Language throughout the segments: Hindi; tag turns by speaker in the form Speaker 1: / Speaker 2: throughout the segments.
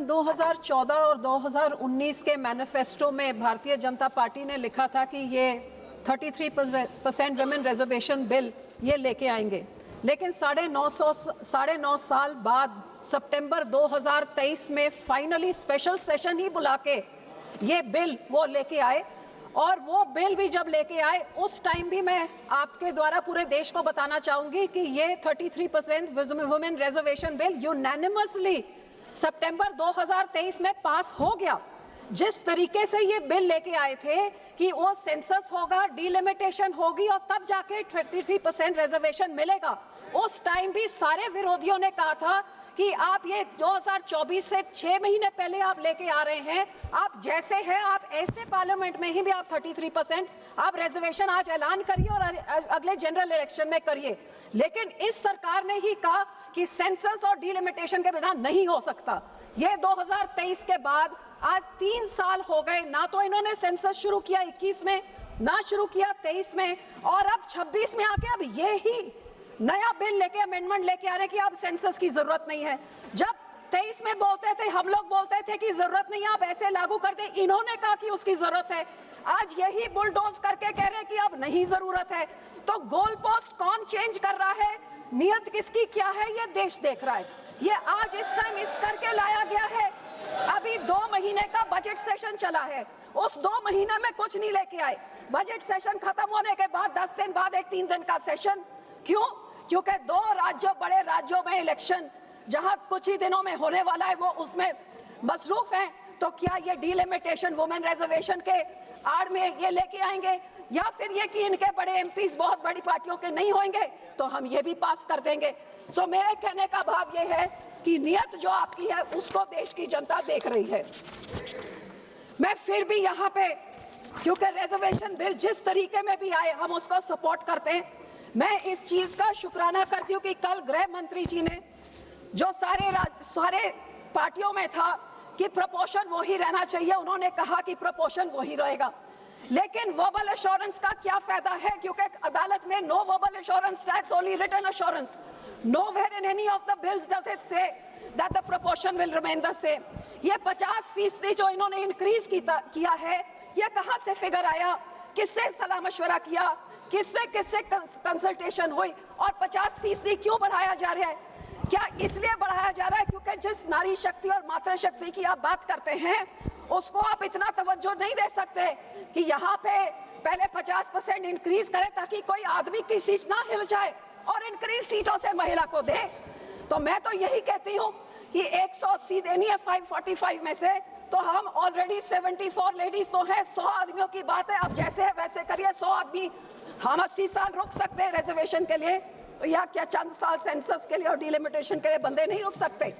Speaker 1: सन 2014 और 2019 के मैनिफेस्टो में भारतीय जनता पार्टी ने लिखा था कि ये 33% वुमेन रिजर्वेशन बिल ये लेके आएंगे, लेकिन 9.5 साल बाद सितंबर 2023 में फाइनली स्पेशल सेशन ही बुला के ये बिल वो लेके आए। और वो बिल भी जब लेके आए उस टाइम भी मैं आपके द्वारा पूरे देश को बताना चाहूंगी कि ये 33% वुमेन रिजर्वेशन बिल यूनैनिमसली सितंबर 2023 में पास हो गया। जिस तरीके से ये बिल लेके आए थे कि वो सेंसस होगा, डिलिमिटेशन होगी और तब जाके 33% रिजर्वेशन मिलेगा, उस टाइम भी सारे विरोधियों ने कहा था कि आप ये 2024 से 6 महीने पहले आप लेके आ रहे हैं, आप जैसे हैं आप ऐसे पार्लियामेंट में ही भी आप 33% आप रिजर्वेशन आज ऐलान करिए और अगले जनरल इलेक्शन में करिए। लेकिन इस सरकार ने ही कहा कि सेंसस और डिलिमिटेशन के बिना नहीं हो सकता। ये 2023 के बाद आज 3 साल हो गए, ना तो इन्होंने सेंसस शुरू किया 21 में, ना शुरू किया 23 में, और अब 26 में आके अब ये ही नया बिल लेके अमेंडमेंट लेके आ रहे कि अब सेंसस की जरूरत नहीं है। जब 23 में बोलते थे, हम लोग बोलते थे कि जरूरत नहीं है, आप ऐसे लागू करते, इन्होंने कहा कि उसकी जरूरत है। आज यही बुलडोज करके कह रहे हैं कि अब नहीं जरूरत है। तो गोल पोस्ट कौन चेंज कर रहा है, नियत किसकी क्या है, ये देश देख रहा है। ये आज इस टाइम इस करके लाया गया है। अभी 2 महीने का बजट सेशन चला है, उस 2 महीने में कुछ नहीं लेके आए। बजट सेशन खत्म होने के बाद 10 दिन बाद एक 3 दिन का सेशन, क्यों? क्योंकि 2 राज्यों, बड़े राज्यों में इलेक्शन जहां कुछ ही दिनों में होने वाला है, वो उसमें मसरूफ हैं। तो क्या ये डिलिमिटेशन वुमेन रिजर्वेशन के आड़ में ये लेके आएंगे, या फिर ये कि इनके बड़े एमपीज बहुत बड़ी पार्टियों के नहीं होंगे तो हम ये भी पास कर देंगे। सो मेरे कहने का भाव ये है कि नियत जो आपकी है उसको देश की जनता देख रही है। मैं फिर भी यहाँ पे, क्योंकि रिजर्वेशन बिल जिस तरीके में भी आए हम उसको सपोर्ट करते हैं। मैं इस चीज का शुक्राना करती हूँ कि कल गृह मंत्री जी ने जो सारे पार्टियों में था कि प्रपोर्शन वही रहना चाहिए, उन्होंने कहा कि प्रपोर्शन वही रहेगा। लेकिन वर्बल एश्योरेंस का क्या फायदा है, क्योंकि अदालत में no verbal assurance tax, only written assurance. Nowhere in any of the bills does it say that the proportion will remain the same. ये 50% जो इन्होंने इंक्रीज किया है, ये कहां से फिगर आया, किससे सलाह मशवरा किया, किससे कंसल्टेशन हुई, और 50% क्यों बढ़ाया जा रहा है? क्या इसलिए बढ़ाया जा रहा है क्योंकि जिस नारी शक्ति और मातृ शक्ति की आप बात करते हैं उसको आप इतना तवज्जो नहीं दे सकते कि यहाँ पे पहले 50% इंक्रीज करें ताकि कोई आदमी की सीट ना हिल जाए और इंक्रीज सीटों से महिला को दे। तो मैं तो यही कहती हूँ कि 180 देनी है 545 में से, तो हम ऑलरेडी 74 लेडीज तो है, 100 आदमियों की बात है, अब जैसे है वैसे करिए। 100 आदमी, हम 80 साल रुक सकते हैं रिजर्वेशन के लिए, या क्या चंद साल सेंसस के लिए और डिलिमिटेशन के लिए बंदे नहीं रुक सकते?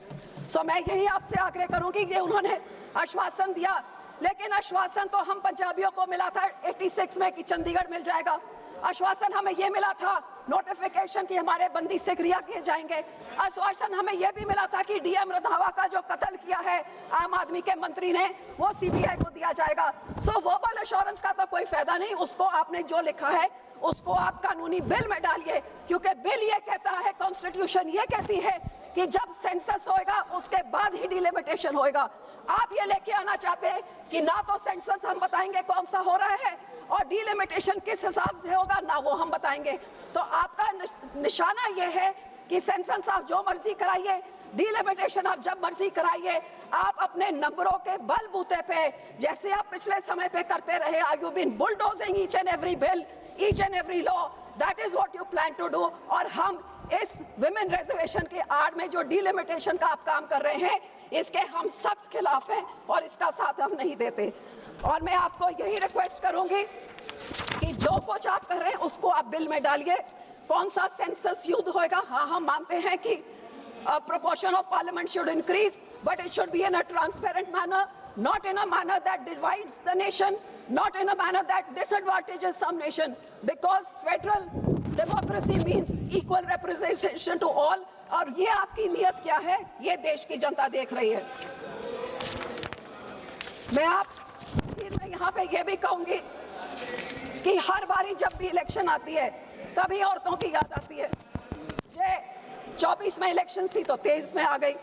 Speaker 1: सो मैं यही आपसे आग्रह करूंगी कि उन्होंने आश्वासन दिया, लेकिन आश्वासन तो हम पंजाबियों को मिला था 86 में कि चंडीगढ़ मिल जाएगा। आश्वासन हमें ये मिला था नोटिफिकेशन कि हमारे बंदी से क्रिया किए जाएंगे। आश्वासन हमें यह भी मिला था कि डीएम रंधावा का जो कत्ल किया है आम आदमी के मंत्री ने, वो सीबीआई को दिया जाएगा। सो वर्बल एश्योरेंस का तो कोई फायदा नहीं, उसको आपने जो लिखा है उसको आप कानूनी बिल में डालिए, क्योंकि बिल ये कहता है, कॉन्स्टिट्यूशन ये कहती है कि जब सेंसस होएगा उसके बाद ही डिलिमिटेशन होएगा। आप ये लेके आना चाहते हैं कि ना तो सेंसस हम बताएंगे कौन सा हो रहा है और डिलिमिटेशन किस हिसाब से होगा ना वो हम बताएंगे। तो आपका निशाना ये है कि सेंसस आप जो मर्जी कराइए, डिलिमिटेशन आप जब मर्जी कराइए, आप अपने नंबरों के बलबूते पे जैसे आप पिछले समय पे करते रहे, you been bulldozing each and every bill, each and every law, that is what you plan to do. और हम इस विमेन रिजर्वेशन के आड़ में जो डिलिमिटेशन का आप काम कर रहे हैं, इसके हम सख्त खिलाफ हैं और इसका साथ हम नहीं देते। और मैं आपको यही रिक्वेस्ट करूंगी कि जो कुछ आप कर रहे हैं उसको आप बिल में डालिए। कौन सा सेंसस युद्ध होएगा? हाँ, हम मानते हैं कि proportion of parliament should increase, but it should be in a transparent manner, not in a manner that divides the nation, not in a manner that disadvantages some nation, because federal democracy means equal representation to all। और ये आपकी नियत क्या है, ये देश की जनता देख रही है। मैं यहाँ पे ये भी कहूंगी कि हर बारी जब भी इलेक्शन आती है तभी औरतों की याद आती है। ये 24 में इलेक्शन थी तो 23 में आ गई,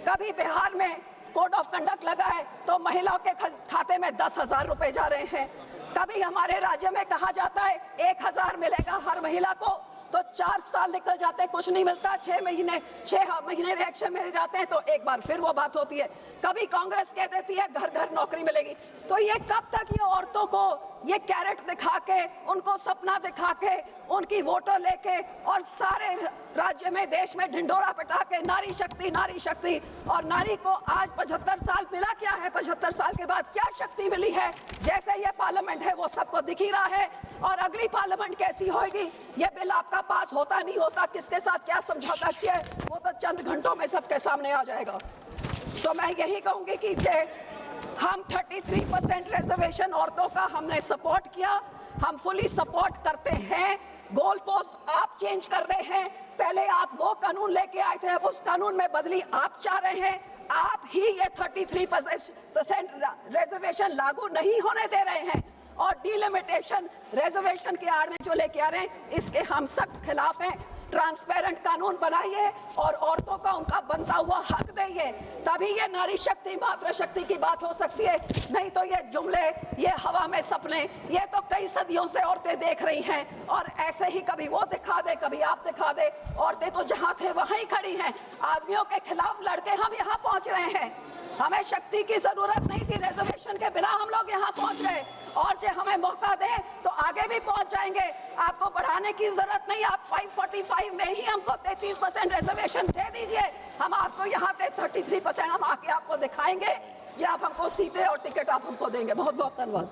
Speaker 1: कभी बिहार में
Speaker 2: कोड ऑफ कंडक्ट लगा है तो महिलाओं के खाते में 10,000 रुपए जा रहे हैं। कभी हमारे राज्य में कहा जाता है 1,000 मिलेगा हर महिला को, तो 4 साल निकल जाते हैं, कुछ नहीं मिलता। 6 महीने रिएक्शन में जाते हैं तो एक बार फिर वो बात होती है। कभी कांग्रेस कह देती है घर घर नौकरी मिलेगी। तो ये कब तक ये औरतों को ये कैरेट दिखा के, उनको सपना दिखा के, उनकी वोटों लेके और सारे राज्य में देश में ढिंढोरा पिटा के नारी शक्ति, और नारी को आज 75 साल मिला क्या है? 75 साल के बाद क्या शक्ति मिली है? जैसे ये पार्लियामेंट है वो सबको दिख ही रहा है। और अगली पार्लियामेंट कैसी होगी, ये बिल आपका पास होता नहीं होता, किसके साथ क्या समझौता किया है, वो तो चंद घंटों में सबके सामने आ जाएगा। तो मैं यही कहूंगी कि हम 33% रिजर्वेशन औरतों का हमने सपोर्ट किया, हम फुली सपोर्ट करते हैं। गोल पोस्ट आप चेंज कर रहे हैं, पहले आप वो कानून लेके आए थे, अब उस कानून में बदली आप चाह रहे हैं। आप ही ये 33% रिजर्वेशन लागू नहीं होने दे रहे हैं, और डिलिमिटेशन रिजर्वेशन की आड़ में जो लेके आ रहे हैं इसके हम सख्त खिलाफ हैं। ट्रांसपेरेंट कानून बनाइए और औरतों का उनका बनता हुआ हक देइए, तभी ये नारी शक्ति मातृ शक्ति की बात हो सकती है। नहीं तो ये जुमले, ये हवा में सपने, ये तो कई सदियों से औरतें देख रही हैं, और ऐसे ही कभी वो दिखा दे कभी आप दिखा दे। औरतें तो जहां थे वहां ही खड़ी हैं, आदमियों के खिलाफ लड़के हम यहाँ पहुंच रहे हैं। हमें शक्ति की जरूरत नहीं थी, रिजर्वेशन के बिना हम लोग यहाँ पहुंच गए, और जो हमें मौका दें तो आगे भी पहुंच जाएंगे। आपको बढ़ाने की जरूरत नहीं, आप 545 में ही हमको 33% रिजर्वेशन दे दीजिए, हम आपको यहाँ पे 33% हम आके आपको दिखाएंगे, जो आप हमको सीटें और टिकट आप हमको देंगे। बहुत बहुत धन्यवाद।